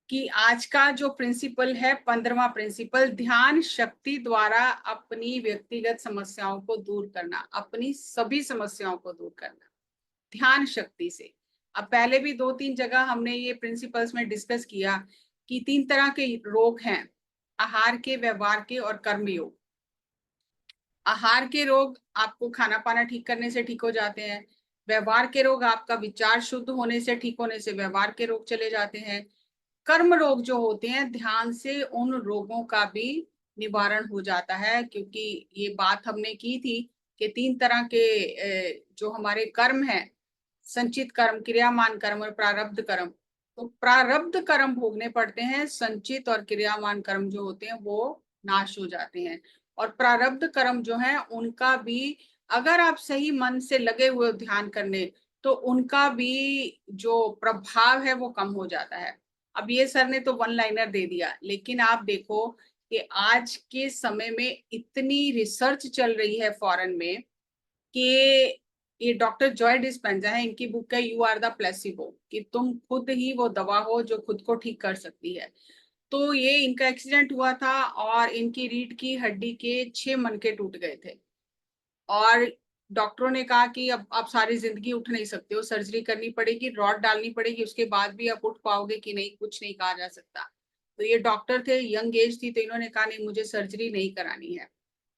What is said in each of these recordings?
कि आज का जो प्रिंसिपल है 15वां प्रिंसिपल, ध्यान शक्ति द्वारा अपनी व्यक्तिगत समस्याओं को दूर करना, अपनी सभी समस्याओं को दूर करना ध्यान शक्ति से। अब पहले भी 2-3 जगह हमने ये प्रिंसिपल्स में डिस्कस किया कि 3 तरह के रोग हैं, आहार के, व्यवहार के और कर्म योग। आहार के रोग आपको खाना पाना ठीक करने से ठीक हो जाते हैं। व्यवहार के रोग आपका विचार शुद्ध होने से, ठीक होने से व्यवहार के रोग चले जाते हैं। कर्म रोग जो होते हैं, ध्यान से उन रोगों का भी निवारण हो जाता है, क्योंकि ये बात हमने की थी कि 3 तरह के जो हमारे कर्म हैं, संचित कर्म, क्रियामान कर्म और प्रारब्ध कर्म। तो प्रारब्ध कर्म भोगने पड़ते हैं, संचित और क्रियामान कर्म जो होते हैं वो नाश हो जाते हैं। और प्रारब्ध कर्म जो है उनका भी, अगर आप सही मन से लगे हुए हो ध्यान करने, तो उनका भी जो प्रभाव है वो कम हो जाता है। अब ये सर ने तो वन लाइनर दे दिया, लेकिन आप देखो कि आज के समय में इतनी रिसर्च चल रही है फॉरेन में कि ये डॉक्टर जॉय डिस्पेंजा है, इनकी बुक है यू आर द प्लेसिबो, कि तुम खुद ही वो दवा हो जो खुद को ठीक कर सकती है। तो ये इनका एक्सीडेंट हुआ था और इनकी रीढ़ की हड्डी के 6 मनके टूट गए थे और डॉक्टरों ने कहा कि अब आप सारी जिंदगी उठ नहीं सकते हो, सर्जरी करनी पड़ेगी, रॉड डालनी पड़ेगी, उसके बाद भी आप उठ पाओगे कि नहीं, कुछ नहीं कहा जा सकता। तो ये डॉक्टर थे, यंग एज थी, तो इन्होंने कहा नहीं, मुझे सर्जरी नहीं करानी है,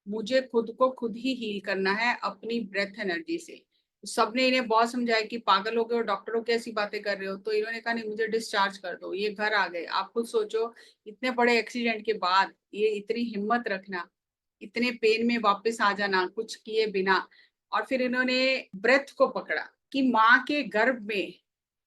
मुझे खुद को खुद ही हील करना है अपनी ब्रेथ एनर्जी से। सबने इन्हें बहुत समझाया कि पागल हो गए हो, डॉक्टरों की ऐसी बातें कर रहे हो। तो इन्होंने कहा नहीं, मुझे डिस्चार्ज कर दो। ये घर आ गए। आप खुद सोचो, इतने बड़े एक्सीडेंट के बाद ये इतनी हिम्मत रखना, इतने पेन में वापस आ जाना कुछ किए बिना। और फिर इन्होंने ब्रेथ को पकड़ा कि माँ के गर्भ में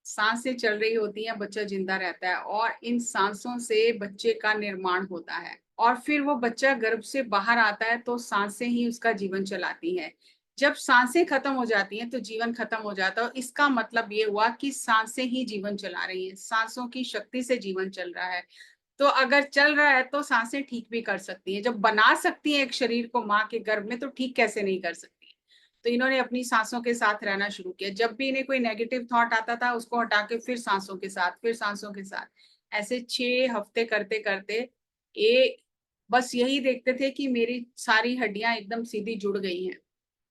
सांसें चल रही होती हैं, बच्चा जिंदा रहता है और इन सांसों से बच्चे का निर्माण होता है और फिर वो बच्चा गर्भ से बाहर आता है तो सांसें ही उसका जीवन चलाती हैं। जब सांसें खत्म हो जाती हैं तो जीवन खत्म हो जाता है। इसका मतलब ये हुआ कि सांसें ही जीवन चला रही हैं, सांसों की शक्ति से जीवन चल रहा है। तो अगर चल रहा है तो सांसें ठीक भी कर सकती हैं। जब बना सकती हैं एक शरीर को माँ के गर्भ में, तो ठीक कैसे नहीं कर सकती। तो इन्होंने अपनी सांसों के साथ रहना शुरू किया। जब भी इन्हें कोई नेगेटिव थॉट आता था, उसको हटा के फिर सांसों के साथ, फिर सांसों के साथ, ऐसे 6 हफ्ते करते करते ये बस यही देखते थे कि मेरी सारी हड्डियां एकदम सीधी जुड़ गई हैं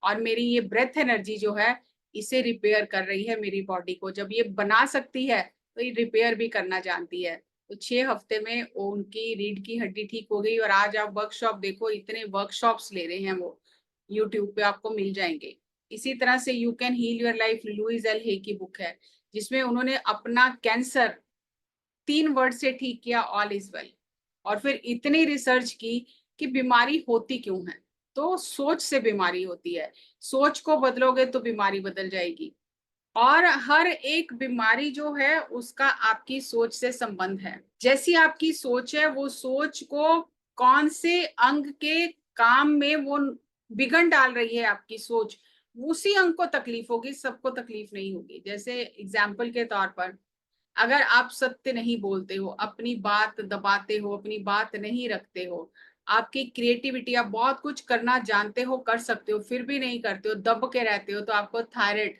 और मेरी ये ब्रेथ एनर्जी जो है इसे रिपेयर कर रही है मेरी बॉडी को। जब ये बना सकती है तो ये रिपेयर भी करना जानती है। तो 6 हफ्ते में उनकी रीढ़ की हड्डी ठीक हो गई और आज आप वर्कशॉप देखो, इतने वर्कशॉप्स ले रहे हैं वो, यूट्यूब पे आपको मिल जाएंगे। इसी तरह से you can heal your life, Louise L Hay की बुक है, जिसमें उन्होंने अपना कैंसर 3 वर्ड से ठीक किया, ऑल इज वेल। और फिर इतनी रिसर्च की कि बीमारी होती क्यों है, तो सोच से बीमारी होती है। सोच को बदलोगे तो बीमारी बदल जाएगी। और हर एक बीमारी जो है उसका आपकी सोच से संबंध है। जैसी आपकी सोच है, वो सोच को कौन से अंग के काम में वो विघन डाल रही है आपकी सोच, उसी अंग को तकलीफ होगी, सबको तकलीफ नहीं होगी। जैसे एग्जाम्पल के तौर पर, अगर आप सत्य नहीं बोलते हो, अपनी बात दबाते हो, अपनी बात नहीं रखते हो, आपकी क्रिएटिविटी, आप बहुत कुछ करना जानते हो, कर सकते हो, फिर भी नहीं करते हो, दब के रहते हो, तो आपको थायराइड,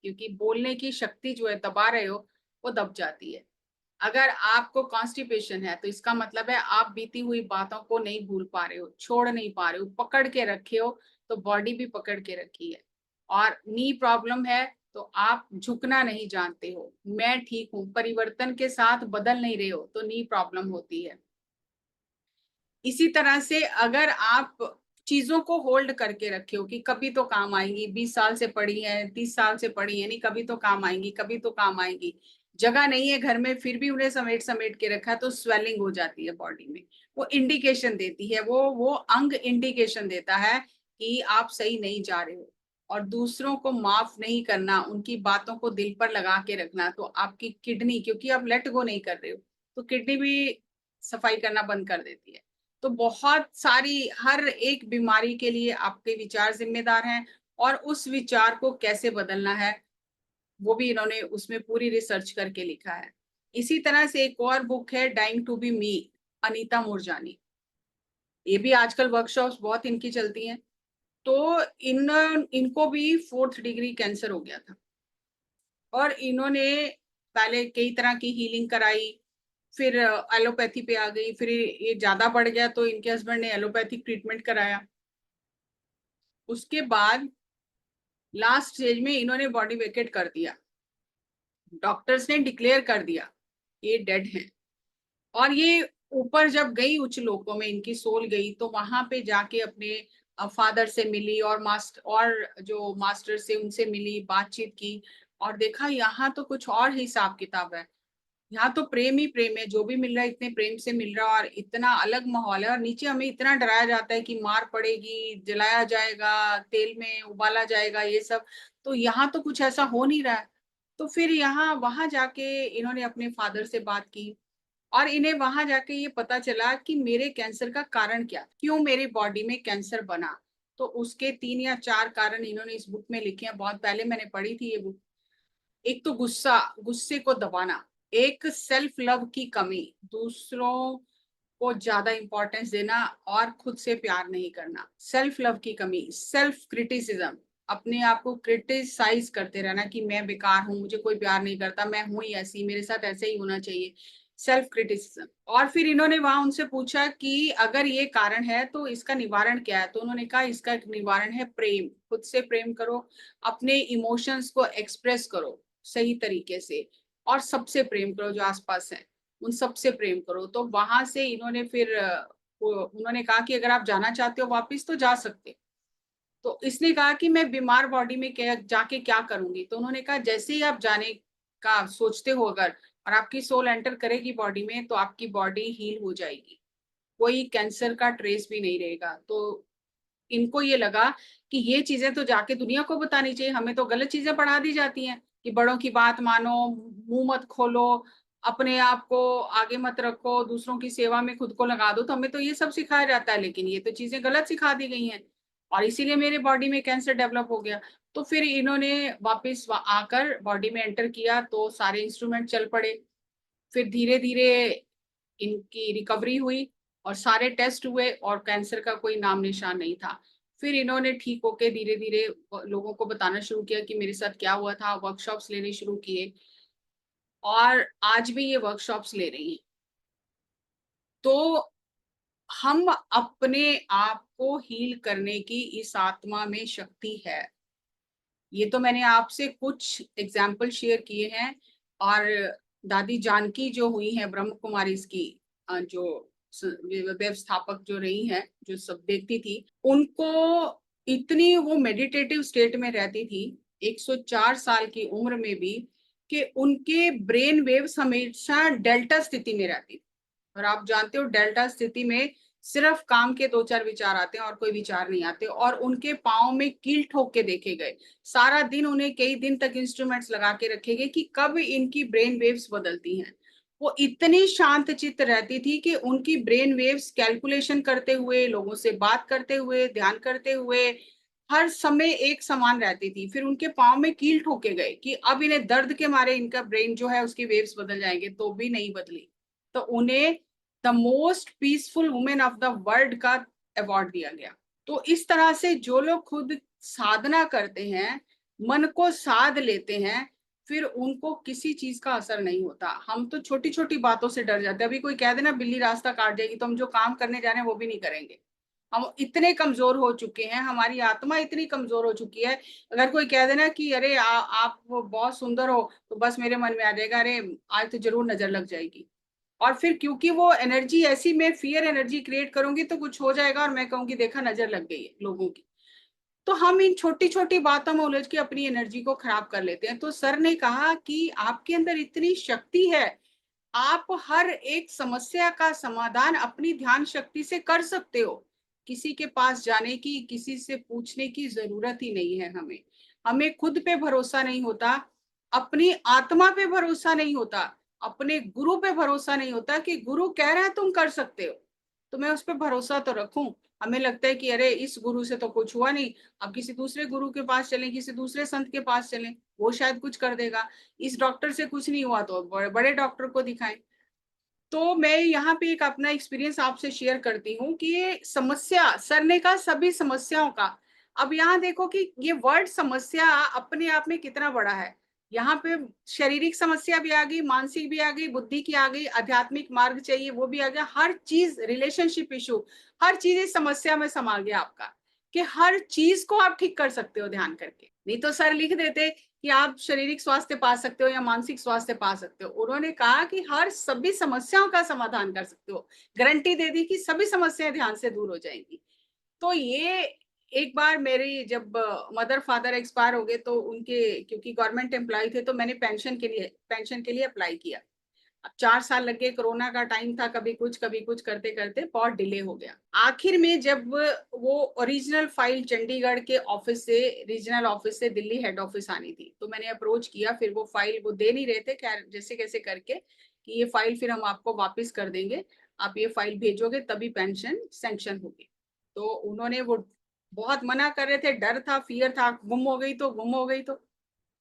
क्योंकि बोलने की शक्ति जो है दबा रहे हो, वो दब जाती है। अगर आपको कॉन्स्टिपेशन है तो इसका मतलब है आप बीती हुई बातों को नहीं भूल पा रहे हो, छोड़ नहीं पा रहे हो, पकड़ के रखे हो, तो बॉडी भी पकड़ के रखी है। और नी प्रॉब्लम है तो आप झुकना नहीं जानते हो, मैं ठीक हूं, परिवर्तन के साथ बदल नहीं रहे हो, तो नी प्रॉब्लम होती है। इसी तरह से अगर आप चीजों को होल्ड करके रखे हो कि कभी तो काम आएंगी, 20 साल से पड़ी है, 30 साल से पड़ी है, नहीं कभी तो काम आएंगी, कभी तो काम आएंगी, जगह नहीं है घर में, फिर भी उन्हें समेट समेट के रखा है, तो स्वेलिंग हो जाती है बॉडी में। वो इंडिकेशन देती है, वो अंग इंडिकेशन देता है कि आप सही नहीं जा रहे हो। और दूसरों को माफ नहीं करना, उनकी बातों को दिल पर लगा के रखना, तो आपकी किडनी, क्योंकि आप लेट गो नहीं कर रहे हो, तो किडनी भी सफाई करना बंद कर देती है। तो बहुत सारी, हर एक बीमारी के लिए आपके विचार जिम्मेदार हैं और उस विचार को कैसे बदलना है वो भी इन्होंने उसमें पूरी रिसर्च करके लिखा है। इसी तरह से एक और बुक है डाइंग टू बी मी, अनीता मूरजानी। ये भी आजकल वर्कशॉप्स बहुत इनकी चलती हैं। तो इन इनको भी 4th डिग्री कैंसर हो गया था और इन्होंने पहले कई तरह की हीलिंग कराई, फिर एलोपैथी पे आ गई, फिर ये ज्यादा बढ़ गया तो इनके हस्बैंड ने एलोपैथिक ट्रीटमेंट कराया। उसके बाद लास्ट स्टेज में इन्होंने बॉडी वेकेट कर दिया, डॉक्टर्स ने डिक्लेयर कर दिया ये डेड है। और ये ऊपर जब गई उच्च लोकों में, इनकी सोल गई, तो वहां पे जाके अपने फादर से मिली और मास्टर, और जो मास्टर से उनसे मिली, बातचीत की, और देखा यहाँ तो कुछ और ही हिसाब किताब है। यहाँ तो प्रेम ही प्रेम है, जो भी मिल रहा है इतने प्रेम से मिल रहा है, और इतना अलग माहौल है। और नीचे हमें इतना डराया जाता है कि मार पड़ेगी, जलाया जाएगा, तेल में उबाला जाएगा, ये सब। तो यहाँ तो कुछ ऐसा हो नहीं रहा है। तो फिर यहाँ वहां जाके इन्होंने अपने फादर से बात की, और इन्हें वहां जाके ये पता चला कि मेरे कैंसर का कारण क्या, क्यों मेरी बॉडी में कैंसर बना। तो उसके 3 या 4 कारण इन्होंने इस बुक में लिखे हैं, बहुत पहले मैंने पढ़ी थी ये बुक। एक तो गुस्सा, गुस्से को दबाना। एक सेल्फ लव की कमी, दूसरों को ज्यादा इंपॉर्टेंस देना और खुद से प्यार नहीं करना। सेल्फ लव की कमी, सेल्फ क्रिटिसिज्म, अपने आप को क्रिटिसाइज करते रहना कि मैं बेकार हूँ, मुझे कोई प्यार नहीं करता, मैं हूं ही ऐसी, मेरे साथ ऐसे ही होना चाहिए। Self criticism. और फिर इन्होंने वहां उनसे पूछा कि अगर ये कारण है तो इसका निवारण क्या है। तो उन्होंने कहा इसका एक निवारण है प्रेम, खुद से प्रेम करो, अपने इमोशंस को एक्सप्रेस करो सही तरीके से, और सबसे प्रेम करो जो आसपास है, उन सबसे प्रेम करो। तो वहां से इन्होंने फिर उन्होंने कहा कि अगर आप जाना चाहते हो वापिस तो जा सकते। तो इसने कहा कि मैं बीमार बॉडी में क्या जाके क्या करूंगी। तो उन्होंने कहा जैसे ही आप जाने का सोचते हो अगर, और आपकी सोल एंटर करेगी बॉडी में, तो आपकी बॉडी हील हो जाएगी, कोई कैंसर का ट्रेस भी नहीं रहेगा। तो इनको ये लगा कि ये चीजें तो जाके दुनिया को बतानी चाहिए, हमें तो गलत चीजें पढ़ा दी जाती हैं कि बड़ों की बात मानो, मुंह मत खोलो, अपने आप को आगे मत रखो, दूसरों की सेवा में खुद को लगा दो। तो हमें तो ये सब सिखाया जाता है, लेकिन ये तो चीजें गलत सिखा दी गई हैं, और इसीलिए मेरे बॉडी में कैंसर डेवलप हो गया। तो फिर इन्होंने वापस आकर बॉडी में एंटर किया, तो सारे इंस्ट्रूमेंट चल पड़े। फिर धीरे धीरे इनकी रिकवरी हुई, और सारे टेस्ट हुए, और कैंसर का कोई नाम निशान नहीं था। फिर इन्होंने ठीक होके धीरे धीरे लोगों को बताना शुरू किया कि मेरे साथ क्या हुआ था, वर्कशॉप्स लेने शुरू किए, और आज भी ये वर्कशॉप्स ले रही हैं। तो हम अपने आप को हील करने की इस आत्मा में शक्ति है। ये तो मैंने आपसे कुछ एग्जाम्पल शेयर किए हैं। और दादी जानकी जो हुई है ब्रह्म कुमारी की, जो व्यवस्थापक जो रही हैं, जो सब देखती थी, उनको इतनी वो मेडिटेटिव स्टेट में रहती थी 104 साल की उम्र में भी, कि उनके ब्रेन वेव्स हमेशा डेल्टा स्थिति में रहती थी। और आप जानते हो डेल्टा स्थिति में सिर्फ काम के 2-4 विचार आते हैं और कोई विचार नहीं आते। और उनके पाँव में कील ठोक के देखे गए, सारा दिन उन्हें कई दिन तक इंस्ट्रूमेंट्स लगा के रखे गए कि कब इनकी ब्रेन वेव्स बदलती हैं। वो इतनी शांत चित्त रहती थी कि उनकी ब्रेन वेव्स कैलकुलेशन करते हुए, लोगों से बात करते हुए, ध्यान करते हुए, हर समय एक समान रहती थी। फिर उनके पाँव में कील ठोके गए कि अब इन्हें दर्द के मारे इनका ब्रेन जो है उसकी वेव्स बदल जाएंगे, तो भी नहीं बदली। तो उन्हें the most peaceful women of the world का अवार्ड दिया गया। तो इस तरह से जो लोग खुद साधना करते हैं, मन को साध लेते हैं, फिर उनको किसी चीज का असर नहीं होता। हम तो छोटी छोटी बातों से डर जाते हैं। अभी कोई कह देना बिल्ली रास्ता काट जाएगी, तो हम जो काम करने जा रहे हैं वो भी नहीं करेंगे। हम इतने कमजोर हो चुके हैं, हमारी आत्मा इतनी कमजोर हो चुकी है। अगर कोई कह देना कि अरे आप वो बहुत सुंदर हो, तो बस मेरे मन में आ जाएगा अरे आज तो जरूर नजर लग जाएगी। और फिर क्योंकि वो एनर्जी ऐसी, मैं फियर एनर्जी क्रिएट करूंगी तो कुछ हो जाएगा, और मैं कहूंगी देखा नजर लग गई है लोगों की। तो हम इन छोटी छोटी बातों में उलझ के अपनी एनर्जी को खराब कर लेते हैं। तो सर ने कहा कि आपके अंदर इतनी शक्ति है, आप हर एक समस्या का समाधान अपनी ध्यान शक्ति से कर सकते हो। किसी के पास जाने की, किसी से पूछने की जरूरत ही नहीं है हमें। हमें खुद पे भरोसा नहीं होता, अपनी आत्मा पे भरोसा नहीं होता, अपने गुरु पे भरोसा नहीं होता कि गुरु कह रहा है तुम कर सकते हो, तो मैं उस पर भरोसा तो रखूं। हमें लगता है कि अरे इस गुरु से तो कुछ हुआ नहीं, अब किसी दूसरे गुरु के पास चलें, किसी दूसरे संत के पास चलें, वो शायद कुछ कर देगा। इस डॉक्टर से कुछ नहीं हुआ तो बड़े बड़े डॉक्टर को दिखाएं। तो मैं यहाँ पे एक अपना एक्सपीरियंस आपसे शेयर करती हूँ कि ये समस्या, सर ने कहा सभी समस्याओं का। अब यहाँ देखो कि ये वर्ड समस्या अपने आप में कितना बड़ा है। यहाँ पे शारीरिक समस्या भी आ गई, मानसिक भी आ गई, बुद्धि की आ गई, आध्यात्मिक मार्ग चाहिए वो भी आ गया, हर चीज, रिलेशनशिप इशू, हर चीज इस समस्या में समा गया आपका, कि हर चीज को आप ठीक कर सकते हो ध्यान करके। नहीं तो सर लिख देते कि आप शारीरिक स्वास्थ्य पा सकते हो या मानसिक स्वास्थ्य पा सकते हो। उन्होंने कहा कि हर सभी समस्याओं का समाधान कर सकते हो, गारंटी दे दी कि सभी समस्याएं ध्यान से दूर हो जाएंगी। तो ये एक बार मेरी जब मदर फादर एक्सपायर हो गए तो उनके, क्योंकि गवर्नमेंट एम्प्लॉय थे, तो मैंने पेंशन के लिए अप्लाई किया। अब 4 साल लग गए, कोरोना का टाइम था, कभी कुछ करते करते बहुत डिले हो गया। आखिर में जब वो ओरिजिनल फाइल चंडीगढ़ के ऑफिस से, रीजनल ऑफिस से दिल्ली हेड ऑफिस आनी थी, तो मैंने अप्रोच किया। फिर वो फाइल वो दे नहीं रहे थे, खैर जैसे कैसे करके कि ये फाइल फिर हम आपको वापस कर देंगे, आप ये फाइल भेजोगे तभी पेंशन सैंक्शन होगी। तो उन्होंने वो बहुत मना कर रहे थे, डर था, फियर था, गुम हो गई तो गुम हो गई तो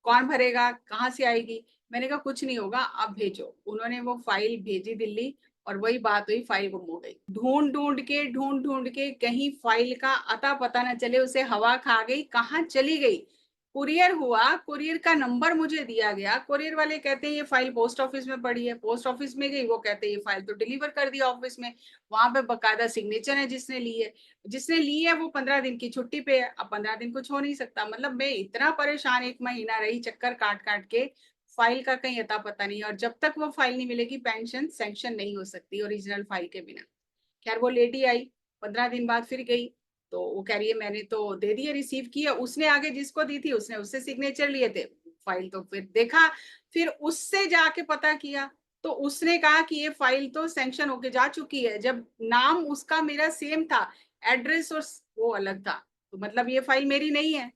कौन भरेगा, कहाँ से आएगी। मैंने कहा कुछ नहीं होगा, आप भेजो। उन्होंने वो फाइल भेजी दिल्ली, और वही बात हुई, फाइल गुम हो गई। ढूंढ ढूंढ के कहीं फाइल का अता पता न चले, उसे हवा खा गई, कहाँ चली गई। कुरियर हुआ, कुरियर का नंबर मुझे दिया गया, कुरियर वाले कहते हैं ये फाइल पोस्ट ऑफिस में पड़ी है, पोस्ट ऑफिस में गई, वो कहते हैं ये फाइल तो डिलीवर कर दिया ऑफिस में, वहां पे बकायदा सिग्नेचर है जिसने ली है। जिसने ली है वो 15 दिन की छुट्टी पे है, अब 15 दिन कुछ हो नहीं सकता। मतलब मैं इतना परेशान 1 महीना रही, चक्कर काट काट के, फाइल का कहीं अता पता नहीं, और जब तक वो फाइल नहीं मिलेगी पेंशन सैंक्शन नहीं हो सकती ओरिजिनल फाइल के बिना। खैर वो लेडी आई, 15 दिन बाद फिर गई, तो वो कह रही है मैंने तो दे दिया, रिसीव किया। उसने आगे जिसको दी थी उसने उससे सिग्नेचर लिए थे, फाइल तो फिर देखा, फिर उससे जाके पता किया, तो उसने कहा कि ये फाइल तो सैंक्शन होके जा चुकी है, जब नाम उसका मेरा सेम था, एड्रेस और वो अलग था, तो मतलब ये फाइल मेरी नहीं है।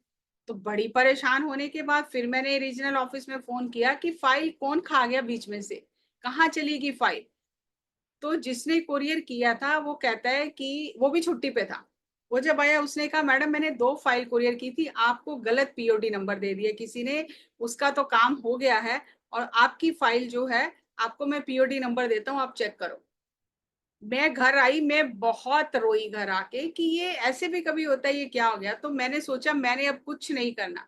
तो बड़ी परेशान होने के बाद फिर मैंने रीजनल ऑफिस में फोन किया कि फाइल कौन खा गया बीच में से, कहाँ चली गई फाइल। तो जिसने कुरियर किया था वो कहता है कि वो भी छुट्टी पे था। वो जब आया उसने कहा मैडम मैंने 2 फाइल कुरियर की थी, आपको गलत पीओडी नंबर दे दिया किसी ने, उसका तो काम हो गया है, और आपकी फाइल जो है, आपको मैं पीओडी नंबर देता हूँ, आप चेक करो। मैं घर आई, मैं बहुत रोई घर आके कि ये ऐसे भी कभी होता है, ये क्या हो गया। तो मैंने सोचा मैंने अब कुछ नहीं करना।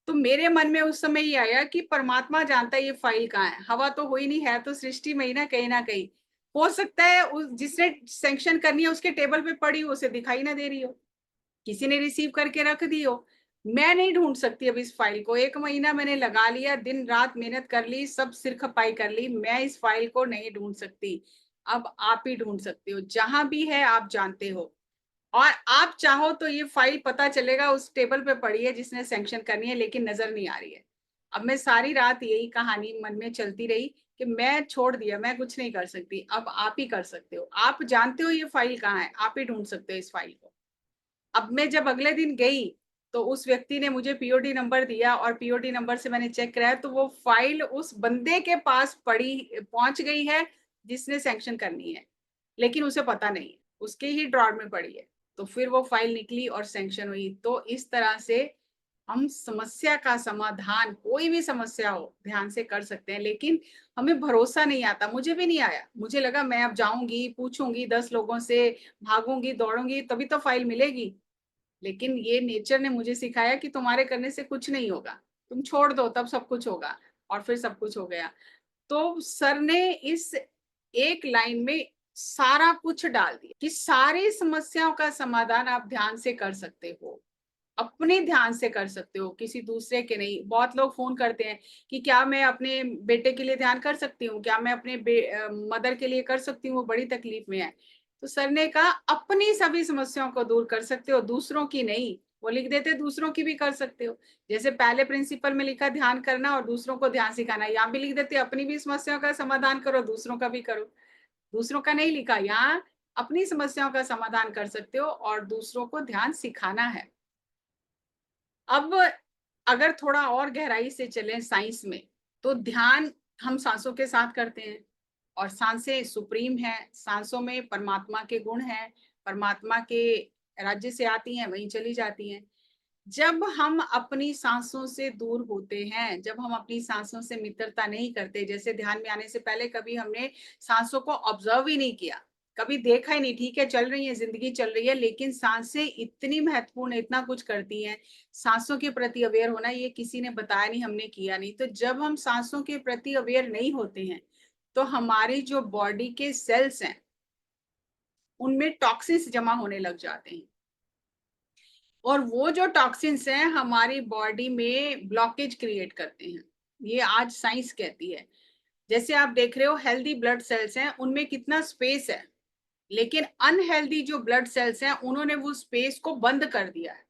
तो मेरे मन में उस समय ये आया कि परमात्मा जानता है ये फाइल कहाँ है, हवा तो हो ही नहीं है, तो सृष्टि में ही ना कहीं हो सकता है उस जिसने सैंक्शन करनी है उसके टेबल पे पड़ी हो, उसे दिखाई ना दे रही हो, किसी ने रिसीव करके रख दी हो। मैं नहीं ढूंढ सकती अब इस फाइल को, 1 महीना मैंने लगा लिया, दिन रात मेहनत कर ली, सब सिर खपाई कर ली, मैं इस फाइल को नहीं ढूंढ सकती। अब आप ही ढूंढ सकते हो, जहां भी है आप जानते हो, और आप चाहो तो ये फाइल पता चलेगा उस टेबल पे पड़ी है जिसने सैंक्शन करनी है, लेकिन नजर नहीं आ रही है। अब मैं सारी रात यही कहानी मन में चलती रही कि मैं छोड़ दिया, मैं कुछ नहीं कर सकती, अब आप ही कर सकते हो, आप जानते हो ये फाइल कहाँ है, आप ही ढूंढ सकते हो इस फाइल को। अब मैं जब अगले दिन गई तो उस व्यक्ति ने मुझे पीओडी नंबर दिया, और पीओडी नंबर से मैंने चेक कराया तो वो फाइल उस बंदे के पास पड़ी पहुंच गई है जिसने सैंक्शन करनी है, लेकिन उसे पता नहीं है, उसके ही ड्रॉर में पड़ी है। तो फिर वो फाइल निकली और सैंक्शन हुई। तो इस तरह से हम समस्या का समाधान, कोई भी समस्या हो, ध्यान से कर सकते हैं, लेकिन हमें भरोसा नहीं आता। मुझे भी नहीं आया, मुझे लगा मैं अब जाऊंगी, पूछूंगी 10 लोगों से, भागूंगी दौड़ूंगी तभी तो फाइल मिलेगी। लेकिन ये नेचर ने मुझे सिखाया कि तुम्हारे करने से कुछ नहीं होगा, तुम छोड़ दो तब सब कुछ होगा, और फिर सब कुछ हो गया। तो सर ने इस एक लाइन में सारा कुछ डाल दिया कि सारी समस्याओं का समाधान आप ध्यान से कर सकते हो, अपने ध्यान से कर सकते हो, किसी दूसरे के नहीं। बहुत लोग फोन करते हैं कि क्या मैं अपने बेटे के लिए ध्यान कर सकती हूँ, क्या मैं अपने मदर के लिए कर सकती हूँ, वो बड़ी तकलीफ में है। तो सर ने कहा अपनी सभी समस्याओं को दूर कर सकते हो, दूसरों की नहीं। वो लिख देते दूसरों की भी कर सकते हो, जैसे पहले प्रिंसिपल में लिखा ध्यान करना और दूसरों को ध्यान सिखाना, यहाँ भी लिख देते अपनी भी समस्याओं का समाधान करो, दूसरों का भी करो। दूसरों का नहीं लिखा, यहाँ अपनी समस्याओं का समाधान कर सकते हो और दूसरों को ध्यान सिखाना है। अब अगर थोड़ा और गहराई से चलें साइंस में, तो ध्यान हम सांसों के साथ करते हैं, और सांसें सुप्रीम है, सांसों में परमात्मा के गुण हैं, परमात्मा के राज्य से आती हैं वहीं चली जाती हैं। जब हम अपनी सांसों से दूर होते हैं, जब हम अपनी सांसों से मित्रता नहीं करते, जैसे ध्यान में आने से पहले कभी हमने सांसों को ऑब्जर्व ही नहीं किया, कभी देखा ही नहीं, ठीक है चल रही है, जिंदगी चल रही है, लेकिन सांसें इतनी महत्वपूर्ण, इतना कुछ करती हैं। सांसों के प्रति अवेयर होना, ये किसी ने बताया नहीं, हमने किया नहीं। तो जब हम सांसों के प्रति अवेयर नहीं होते हैं तो हमारी जो बॉडी के सेल्स हैं उनमें टॉक्सिन्स जमा होने लग जाते हैं, और वो जो टॉक्सिन्स हैं हमारी बॉडी में ब्लॉकेज क्रिएट करते हैं। ये आज साइंस कहती है। जैसे आप देख रहे हो हेल्दी ब्लड सेल्स हैं उनमें कितना स्पेस है, लेकिन अनहेल्दी जो ब्लड सेल्स हैं उन्होंने वो स्पेस को बंद कर दिया है।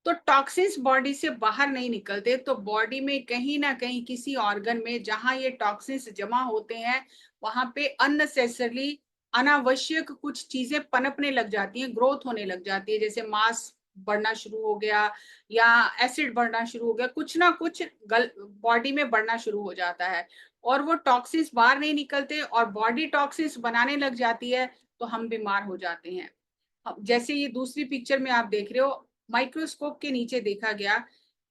तो टॉक्सिन्स बॉडी से बाहर नहीं निकलते, तो बॉडी में कहीं ना कहीं किसी ऑर्गन में जहां ये टॉक्सिन्स जमा होते हैं वहां पे अननेसेसरली, अनावश्यक कुछ चीजें पनपने लग जाती हैं, ग्रोथ होने लग जाती है। जैसे मांस बढ़ना शुरू हो गया या एसिड बढ़ना शुरू हो गया, कुछ ना कुछ बॉडी में बढ़ना शुरू हो जाता है, और वो टॉक्सिन्स बाहर नहीं निकलते और बॉडी टॉक्सिन्स बनाने लग जाती है, तो हम बीमार हो जाते हैं। जैसे ये दूसरी पिक्चर में आप देख रहे हो, माइक्रोस्कोप के नीचे देखा गया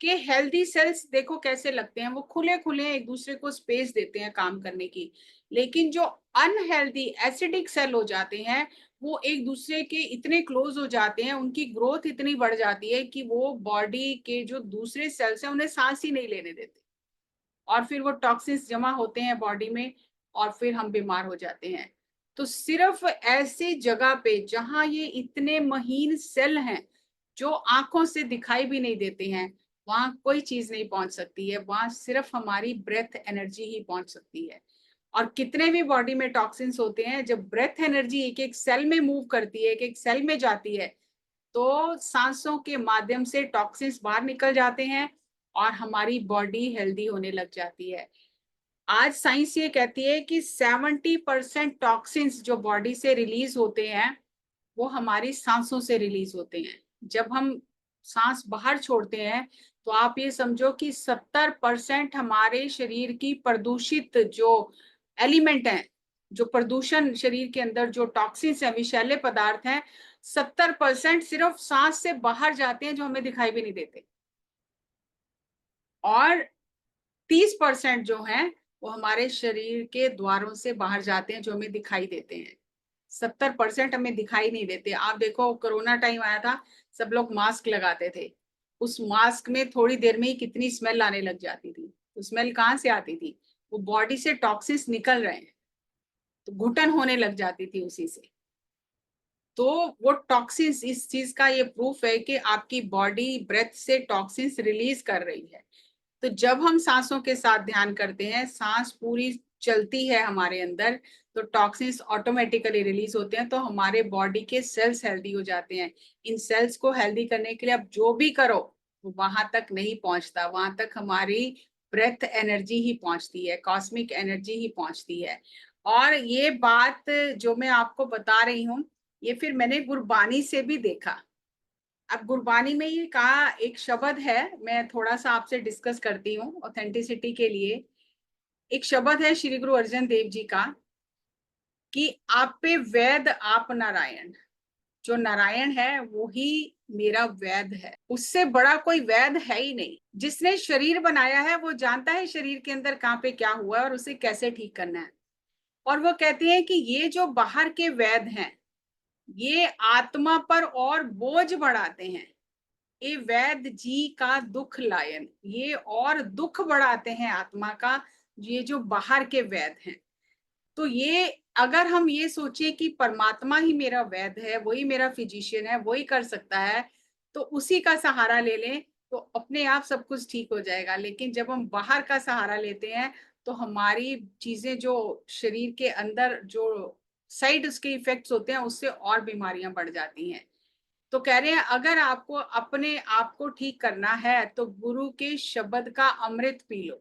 कि हेल्दी सेल्स देखो कैसे लगते हैं, वो खुले खुले एक दूसरे को स्पेस देते हैं काम करने की। लेकिन जो अनहेल्दी एसिडिक सेल हो जाते हैं वो एक दूसरे के इतने क्लोज हो जाते हैं, उनकी ग्रोथ इतनी बढ़ जाती है कि वो बॉडी के जो दूसरे सेल्स हैं उन्हें सांस ही नहीं लेने देते, और फिर वो टॉक्सिन्स जमा होते हैं बॉडी में, और फिर हम बीमार हो जाते हैं। तो सिर्फ ऐसी जगह पे जहां ये इतने महीन सेल हैं जो आंखों से दिखाई भी नहीं देते हैं, वहां कोई चीज नहीं पहुंच सकती है, वहां सिर्फ हमारी ब्रेथ एनर्जी ही पहुंच सकती है। और कितने भी बॉडी में टॉक्सिन्स होते हैं, जब ब्रेथ एनर्जी एक एक सेल में मूव करती है, एक एक सेल में जाती है, तो सांसों के माध्यम से टॉक्सिन्स बाहर निकल जाते हैं और हमारी बॉडी हेल्दी होने लग जाती है। आज साइंस ये कहती है कि 70% टॉक्सिन्स जो बॉडी से रिलीज होते हैं वो हमारी सांसों से रिलीज होते हैं। जब हम सांस बाहर छोड़ते हैं तो आप ये समझो कि 70% हमारे शरीर की प्रदूषित जो एलिमेंट हैं, जो प्रदूषण शरीर के अंदर जो टॉक्सिन्स हैं, विषैले पदार्थ हैं, 70% सिर्फ सांस से बाहर जाते हैं जो हमें दिखाई भी नहीं देते, और 30% जो हैं वो हमारे शरीर के द्वारों से बाहर जाते हैं जो हमें दिखाई देते हैं। 70% हमें दिखाई नहीं देते। आप देखो कोरोना टाइम आया था, सब लोग मास्क लगाते थे, उस मास्क में थोड़ी देर में ही कितनी स्मेल आने लग जाती थी। तो स्मेल कहाँ से आती थी? वो बॉडी से टॉक्सिन्स निकल रहे हैं, तो घुटन होने लग जाती थी उसी से। तो वो टॉक्सिन्स, इस चीज का ये प्रूफ है कि आपकी बॉडी ब्रेथ से टॉक्सिन्स रिलीज कर रही है। तो जब हम सांसों के साथ ध्यान करते हैं, सांस पूरी चलती है हमारे अंदर, तो टॉक्सिन्स ऑटोमेटिकली रिलीज होते हैं, तो हमारे बॉडी के सेल्स हेल्दी हो जाते हैं। इन सेल्स को हेल्दी करने के लिए आप जो भी करो वो वहां तक नहीं पहुंचता, वहां तक हमारी ब्रेथ एनर्जी ही पहुंचती है, कॉस्मिक एनर्जी ही पहुंचती है। और ये बात जो मैं आपको बता रही हूँ, ये फिर मैंने गुरबानी से भी देखा। अब गुरबानी में ये कहा, एक शब्द है, मैं थोड़ा सा आपसे डिस्कस करती हूँ ऑथेंटिसिटी के लिए। एक शब्द है श्री गुरु अर्जन देव जी का कि आप पे वैद आप नारायण, जो नारायण है वो ही मेरा वैद है, उससे बड़ा कोई वैद है ही नहीं। जिसने शरीर बनाया है वो जानता है शरीर के अंदर कहाँ पे क्या हुआ है और उसे कैसे ठीक करना है। और वो कहते हैं कि ये जो बाहर के वैद हैं ये आत्मा पर और बोझ बढ़ाते हैं। ये वैद जी का दुख लायन, ये और दुख बढ़ाते हैं आत्मा का, ये जो बाहर के वैद हैं। तो ये अगर हम ये सोचे कि परमात्मा ही मेरा वैद है, वही मेरा फिजिशियन है, वही कर सकता है, तो उसी का सहारा ले लें तो अपने आप सब कुछ ठीक हो जाएगा। लेकिन जब हम बाहर का सहारा लेते हैं तो हमारी चीजें जो शरीर के अंदर जो साइड उसके इफेक्ट्स होते हैं उससे और बीमारियां बढ़ जाती हैं। तो कह रहे हैं अगर आपको अपने आप को ठीक करना है तो गुरु के शब्द का अमृत पी लो,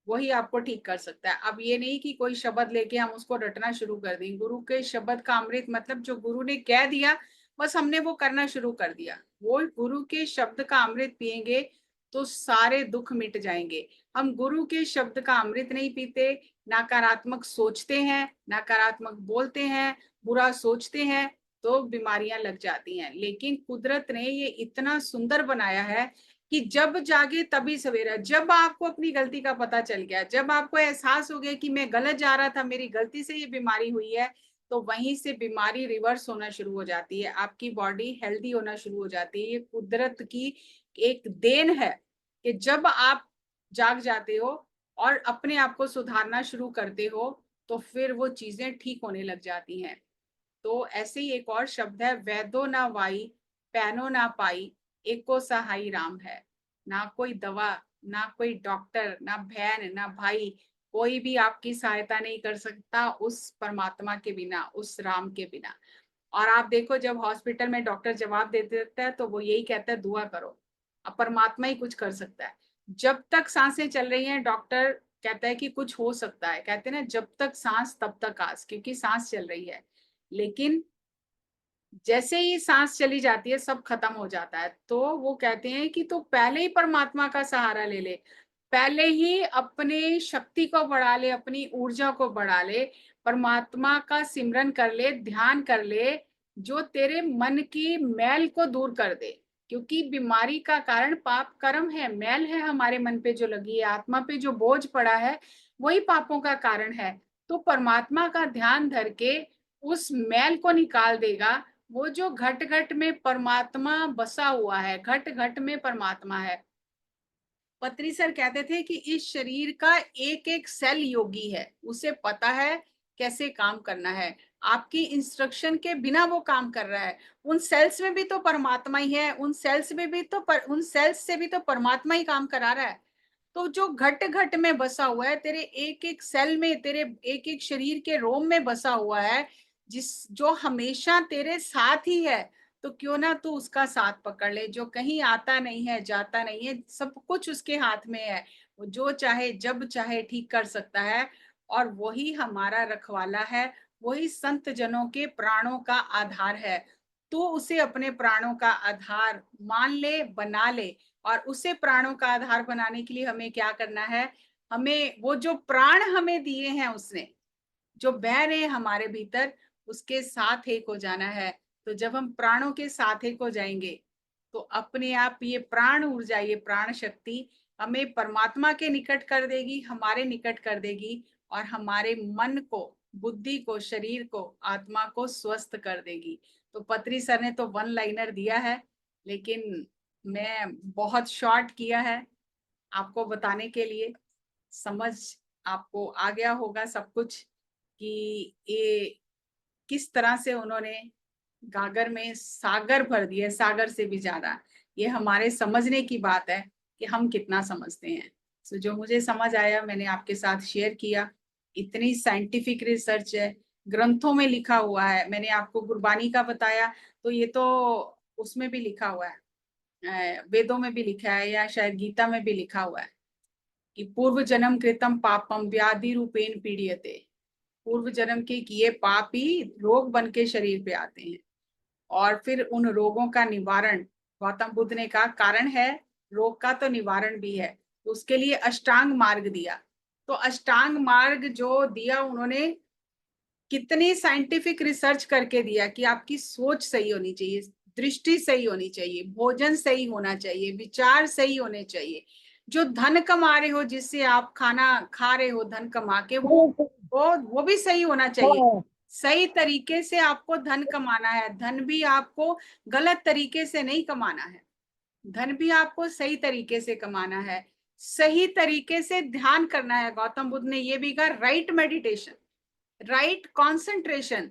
वही आपको ठीक कर सकता है। अब ये नहीं कि कोई शब्द लेके हम उसको रटना शुरू कर दें। गुरु के शब्द का अमृत मतलब जो गुरु ने कह दिया बस हमने वो करना शुरू कर दिया, वो गुरु के शब्द का अमृत पिएंगे तो सारे दुख मिट जाएंगे। हम गुरु के शब्द का अमृत नहीं पीते, नकारात्मक सोचते हैं, नकारात्मक बोलते हैं, बुरा सोचते हैं, तो बीमारियां लग जाती हैं। लेकिन कुदरत ने ये इतना सुंदर बनाया है कि जब जागे तभी सवेरा। जब आपको अपनी गलती का पता चल गया, जब आपको एहसास हो गया कि मैं गलत जा रहा था, मेरी गलती से ये बीमारी हुई है, तो वहीं से बीमारी रिवर्स होना शुरू हो जाती है, आपकी बॉडी हेल्दी होना शुरू हो जाती है। ये कुदरत की एक देन है कि जब आप जाग जाते हो और अपने आप को सुधारना शुरू करते हो तो फिर वो चीजें ठीक होने लग जाती हैं। तो ऐसे ही एक और शब्द है, वैदो ना वाई पैनो ना पाई एको सहाई राम है। ना कोई दवा, ना कोई डॉक्टर, ना बहन, ना भाई, कोई भी आपकी सहायता नहीं कर सकता उस परमात्मा के बिना, उस राम के बिना। और आप देखो जब हॉस्पिटल में डॉक्टर जवाब दे देता है तो वो यही कहता है दुआ करो, अब परमात्मा ही कुछ कर सकता है। जब तक सांसें चल रही हैं डॉक्टर कहता है कि कुछ हो सकता है, कहते हैं ना जब तक सांस तब तक आस, क्योंकि सांस चल रही है। लेकिन जैसे ही सांस चली जाती है सब खत्म हो जाता है। तो वो कहते हैं कि तो पहले ही परमात्मा का सहारा ले ले, पहले ही अपने शक्ति को बढ़ा ले, अपनी ऊर्जा को बढ़ा ले, परमात्मा का सिमरन कर ले, ध्यान कर ले, जो तेरे मन की मैल को दूर कर दे। क्योंकि बीमारी का कारण पाप कर्म है, मैल है हमारे मन पे जो लगी है, आत्मा पे जो बोझ पड़ा है वही पापों का कारण है। तो परमात्मा का ध्यान धर के उस मैल को निकाल देगा। वो जो घट घट में परमात्मा बसा हुआ है, घट घट में परमात्मा है। पत्री सर कहते थे कि इस शरीर का एक एक सेल योगी है, उसे पता है कैसे काम करना है, आपकी इंस्ट्रक्शन के बिना वो काम कर रहा है। उन सेल्स में भी तो परमात्मा ही है, उन सेल्स में भी तो उन सेल्स से भी तो परमात्मा ही काम करा रहा है। तो जो घट घट में बसा हुआ है, तेरे एक एक सेल में, तेरे एक एक शरीर के रोम में बसा हुआ है, जिस जो हमेशा तेरे साथ ही है, तो क्यों ना तू उसका साथ पकड़ ले। जो कहीं आता नहीं है, जाता नहीं है, सब कुछ उसके हाथ में है। वो जो चाहे जब चाहे ठीक कर सकता है। और वही हमारा रखवाला है, वही संत जनों के प्राणों का आधार है। तो उसे अपने प्राणों का आधार मान ले, बना ले। और उसे प्राणों का आधार बनाने के लिए हमें क्या करना है, हमें वो जो प्राण हमें दिए हैं उसने, जो बह रहे हैं हमारे भीतर, उसके साथ एक हो जाना है। तो जब हम प्राणों के साथ एक हो जाएंगे तो अपने आप ये प्राण ऊर्जा, ये प्राण शक्ति हमें परमात्मा के निकट कर देगी, हमारे निकट कर देगी, और हमारे मन को, बुद्धि को, शरीर को, आत्मा को स्वस्थ कर देगी। तो पत्री सर ने तो वन लाइनर दिया है, लेकिन मैं बहुत शॉर्ट किया है आपको बताने के लिए। समझ आपको आ गया होगा सब कुछ कि ये किस तरह से उन्होंने गागर में सागर भर दिए, सागर से भी ज्यादा। ये हमारे समझने की बात है कि हम कितना समझते हैं। सो जो मुझे समझ आया मैंने आपके साथ शेयर किया। इतनी साइंटिफिक रिसर्च है, ग्रंथों में लिखा हुआ है। मैंने आपको गुरबानी का बताया, तो ये तो उसमें भी लिखा हुआ है, वेदों में भी लिखा है, या शायद गीता में भी लिखा हुआ है कि पूर्व जन्म कृतम पापम व्याधि रूपेण पीड़ियते। पूर्व जन्म के किए पाप ही रोग बन के शरीर पे आते हैं, और फिर उन रोगों का निवारण गौतम बुद्ध ने कहा कारण है, रोग का तो निवारण भी है। तो उसके लिए अष्टांग मार्ग दिया। तो अष्टांग मार्ग जो दिया उन्होंने, कितनी साइंटिफिक रिसर्च करके दिया कि आपकी सोच सही होनी चाहिए, दृष्टि सही होनी चाहिए, भोजन सही होना चाहिए, विचार सही होने चाहिए। जो धन कमा रहे हो, जिससे आप खाना खा रहे हो धन कमा के, वो भी सही होना चाहिए। सही तरीके से आपको धन कमाना है, धन भी आपको गलत तरीके से नहीं कमाना है, धन भी आपको सही तरीके से कमाना है, सही तरीके से ध्यान करना है। गौतम बुद्ध ने ये भी कहा, राइट मेडिटेशन, राइट कॉन्सेंट्रेशन,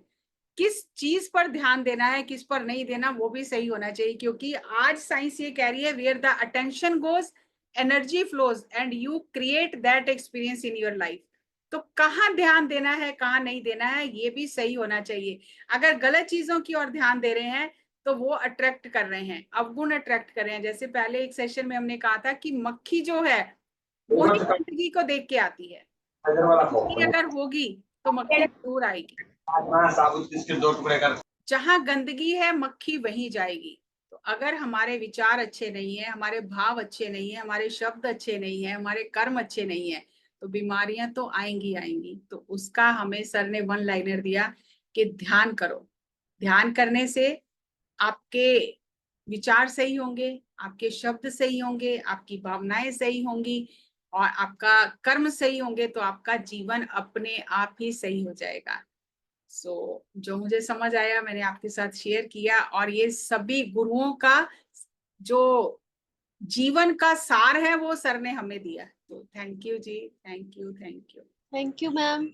किस चीज पर ध्यान देना है, किस पर नहीं देना, वो भी सही होना चाहिए। क्योंकि आज साइंस ये कह रही है, where the attention goes energy flows and you create that experience in your life. तो कहाँ ध्यान देना है, कहाँ नहीं देना है, ये भी सही होना चाहिए। अगर गलत चीजों की ओर ध्यान दे रहे हैं तो वो अट्रैक्ट कर रहे हैं, अवगुण अट्रैक्ट कर रहे हैं। जैसे पहले एक सेशन में हमने कहा था कि मक्खी जो है वो ही गंदगी को देख के आती है, गंदगी अगर होगी तो मक्खी जरूर आएगी। साबुत इसके 2 टुकड़े कर। जहां गंदगी है मक्खी वहीं जाएगी। तो अगर हमारे विचार अच्छे नहीं है, हमारे भाव अच्छे नहीं है, हमारे शब्द अच्छे नहीं है, हमारे कर्म अच्छे नहीं है, तो बीमारियां तो आएंगी आएंगी। तो उसका हमें सर ने वन लाइनर दिया कि ध्यान करो। ध्यान करने से आपके विचार सही होंगे, आपके शब्द सही होंगे, आपकी भावनाएं सही होंगी, और आपका कर्म सही होंगे, तो आपका जीवन अपने आप ही सही हो जाएगा। जो मुझे समझ आया मैंने आपके साथ शेयर किया, और ये सभी गुरुओं का जो जीवन का सार है वो सर ने हमें दिया। तो thank you ji, thank you, thank you. Thank you ma'am.